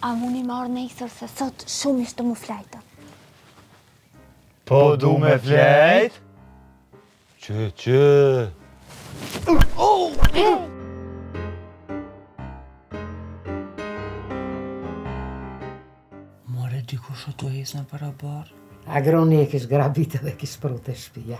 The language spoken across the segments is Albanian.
A muni marrë nesër se sot shumë ishte mu flajtë. Po du me flejt? Që. More dikush o të hes në parabar? Agroni e kish grabit edhe kish prute shpia.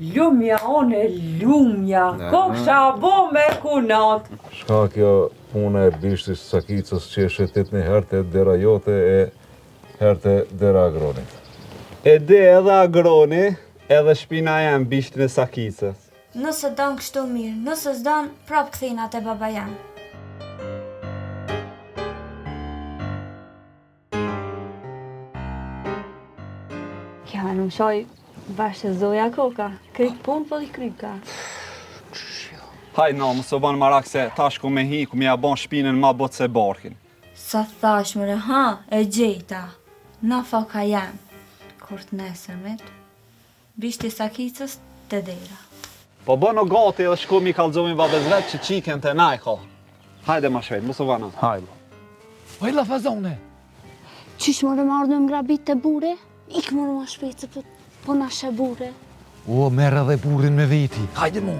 Lumja, one lumja, kokësha bo me kunat. Shka kjo puna e bishtis Sakicës që e shetit një herë dera jote e herë dera agronit? E de edhe agroni, edhe shpina jam bishtin e Sakicës. Nëse dan kështu mirë, nëse s'dan, prap këthina te baba jam. Kja në më shoj bashkë zoja koka, këtë punë për i kryka. Haj no, më së banë marak se tash ku me hi, ku me ja ban shpinën ma botë se barkin. Sa thash mëre, ha, e gjejta. Na foka jam. Kur të nesërmet, bishti Sakicës të dera. Po bëno gati edhe shku mi kalzomin babes vetë që qiken të najko. Hajde ma shvejt, më së banë. Hajde. Oj la fazone! Qysh mëre marrë në grabit të bure? Ik mëre ma shpejtë, po na shë bure. O, merë edhe burin me veti. Hajde mu!